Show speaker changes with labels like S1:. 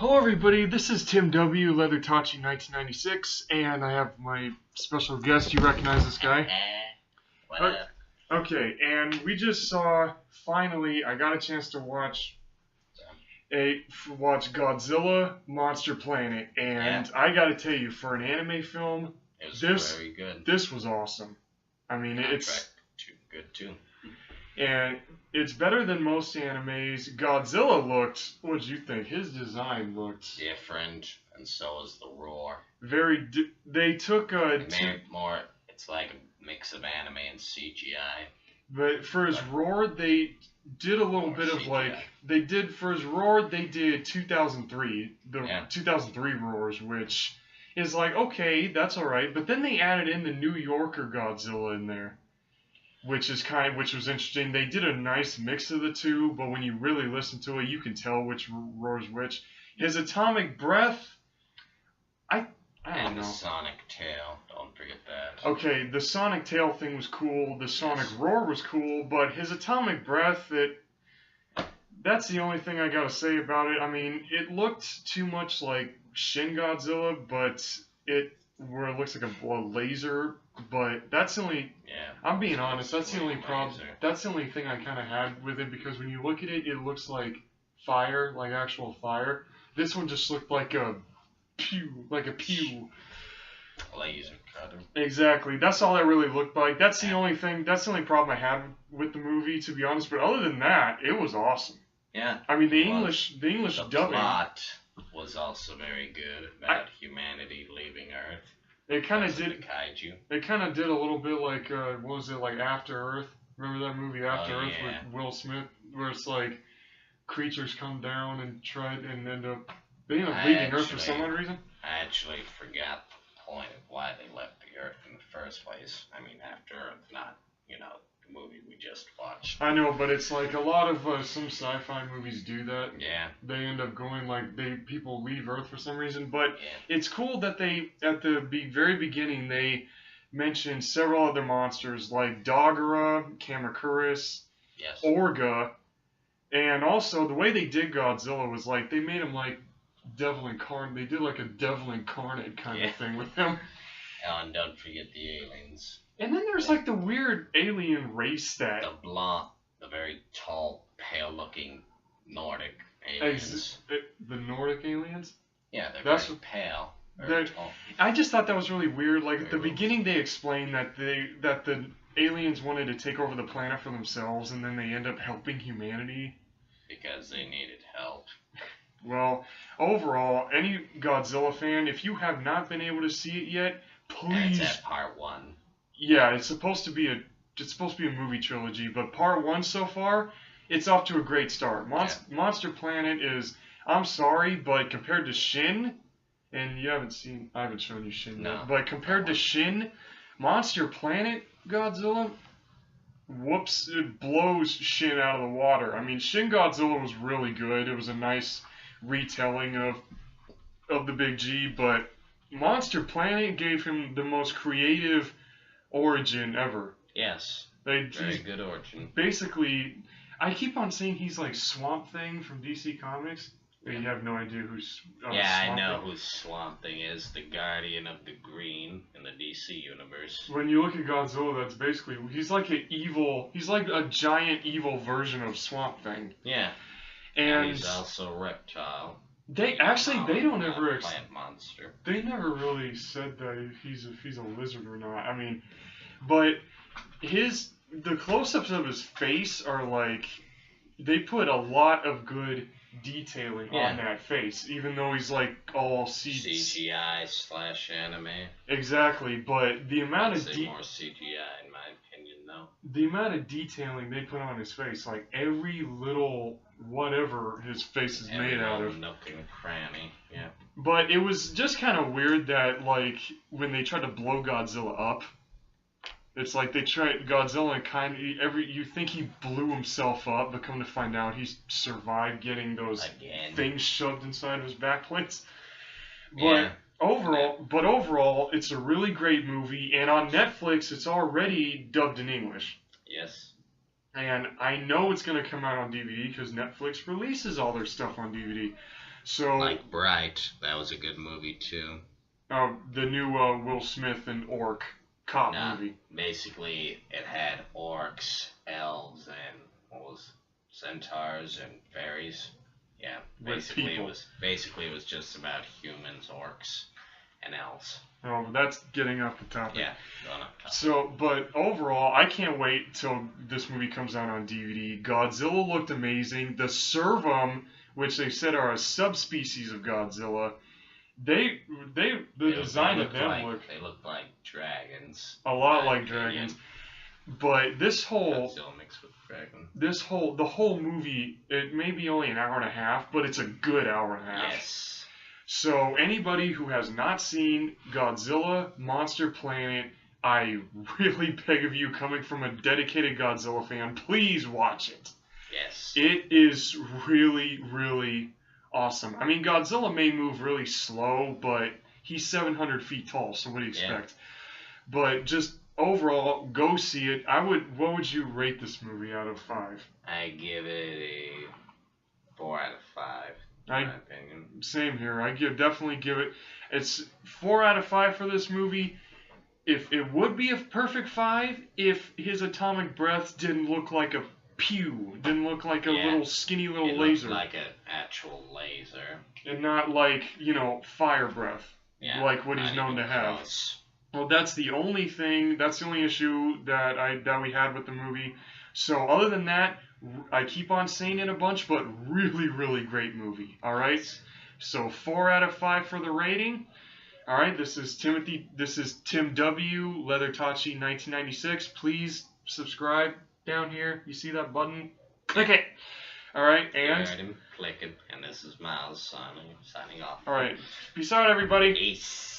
S1: Hello everybody, this is Tim W. Leathertachi 1996, and I have my special guest. You recognize this guy?
S2: What up?
S1: Okay, and we just saw, finally, I got a chance to watch Godzilla Monster Planet, and I gotta tell you, for an anime film,
S2: it was very good.
S1: This was awesome. I mean, it's
S2: good too.
S1: And it's better than most animes. Godzilla looked, what did you think? His design looked
S2: different, and so is the roar.
S1: They took
S2: more, it's like a mix of anime and CGI.
S1: But for his roar, they did a little bit of CGI. For his roar, they did 2003, 2003 roars, which is like, okay, that's alright. But then they added in the New Yorker Godzilla in there. Which was interesting. They did a nice mix of the two, but when you really listen to it, you can tell which roars which. His atomic breath, I don't know.
S2: The sonic tail, don't forget that.
S1: Okay, the sonic tail thing was cool. The sonic roar was cool, but his atomic breath, that's the only thing I gotta say about it. I mean, it looked too much like Shin Godzilla, but where it looks like a laser. But that's the only. Yeah. I'm being honest. That's the only problem. That's the only thing I kind of had with it, because when you look at it, it looks like fire, like actual fire. This one just looked like a pew.
S2: Laser cutter.
S1: Exactly. That's all that really looked like. That's the only thing. That's the only problem I had with the movie, to be honest. But other than that, it was awesome.
S2: Yeah.
S1: I mean, the English dubbing.
S2: The plot was also very good about humanity leaving Earth.
S1: It kind of did.
S2: Kaiju.
S1: It kind of did a little bit like what was it, like After Earth? Remember that movie After Earth with Will Smith, where it's like creatures come down and end up leaving Earth for some odd reason.
S2: I actually forgot the point of why they left the Earth in the first place. I mean, After Earth, not the movie we just watched.
S1: I know, but it's like a lot of some sci-fi movies do that.
S2: Yeah.
S1: They end up going people leave Earth for some reason, but it's cool that they at the very beginning they mentioned several other monsters like Dogora, Kamacuras, Orga, and also the way they did Godzilla was like they made him like devil incarnate. They did like a devil incarnate kind of thing with him.
S2: Oh, and don't forget the aliens.
S1: And then there's like the weird alien race that...
S2: The very tall, pale-looking Nordic aliens.
S1: The Nordic aliens?
S2: Yeah, they're very pale. Very tall.
S1: I just thought that was really weird. Like, at the beginning they explained that the aliens wanted to take over the planet for themselves, and then they end up helping humanity.
S2: Because they needed help.
S1: Well, overall, any Godzilla fan, if you have not been able to see it yet, please...
S2: It's at part 1.
S1: Yeah, it's supposed to be a movie trilogy, but part 1 so far, it's off to a great start. Monster Planet is, I'm sorry, but compared to Shin, and I haven't shown you Shin yet, but compared to Shin, Monster Planet Godzilla, it blows Shin out of the water. I mean, Shin Godzilla was really good. It was a nice retelling of the Big G, but Monster Planet gave him the most creative origin ever.
S2: Yes. Very good origin.
S1: Basically, I keep on saying he's like Swamp Thing from DC Comics. But you have no idea who's Swamp
S2: I know who Swamp Thing is, the Guardian of the Green in the DC universe.
S1: When you look at Godzilla, that's basically he's like a giant evil version of Swamp Thing.
S2: Yeah. And he's also a reptile.
S1: They don't ever
S2: plant monster.
S1: They never really said that if he's a lizard or not. I mean, but the close-ups of his face are like they put a lot of good detailing on that face, even though he's like all
S2: CGI / anime.
S1: Exactly, but the amount of
S2: more CGI in my opinion, though.
S1: The amount of detailing they put on his face, like every little whatever his face is made out of.
S2: Nook and cranny, yeah.
S1: But it was just kind of weird that like when they tried to blow Godzilla up, it's like they tried Godzilla and you think he blew himself up, but come to find out he survived getting those things shoved inside of his back plates. But overall, it's a really great movie, and on Netflix, it's already dubbed in English.
S2: Yes.
S1: And I know it's going to come out on DVD because Netflix releases all their stuff on DVD. So,
S2: Like Bright, that was a good movie too.
S1: the new Will Smith and Orc cop movie.
S2: Basically, it had orcs, elves, and what was centaurs and fairies. Yeah, basically it was just about humans, orcs, and elves.
S1: Oh, that's getting off the topic.
S2: Yeah, going off topic.
S1: So, but overall, I can't wait till this movie comes out on DVD. Godzilla looked amazing. The Servum, which they said are a subspecies of Godzilla, the design of them
S2: they look like dragons.
S1: A lot like dragons. But this whole
S2: Godzilla mixed with dragon.
S1: the whole movie, it may be only an hour and a half, but it's a good hour and a half.
S2: Yes.
S1: So anybody who has not seen Godzilla Monster Planet, I really beg of you, coming from a dedicated Godzilla fan, please watch it.
S2: Yes.
S1: It is really, really awesome. I mean, Godzilla may move really slow, but he's 700 feet tall, so what do you expect? Yeah. But just overall, go see it. What would you rate this movie out of 5?
S2: I give it a 4 out of 5. In my opinion.
S1: Same here. I definitely give it. It's 4 out of 5 for this movie. If it would be a perfect 5 if his atomic breath didn't look like a pew, didn't look like a little skinny little laser.
S2: It looked like an actual laser.
S1: And not like, fire breath.
S2: Yeah,
S1: like what he's known to have.
S2: Close.
S1: Well, that's the only thing. That's the only issue that we had with the movie. So other than that, I keep on saying it a bunch, but really, really great movie. All right. So 4 out of 5 for the rating. All right. This is Tim W. Leathertachi 1996. Please subscribe down here. You see that button? Click it. All right. And
S2: click it. And this is Miles signing off.
S1: All right. Peace out, everybody.
S2: Peace.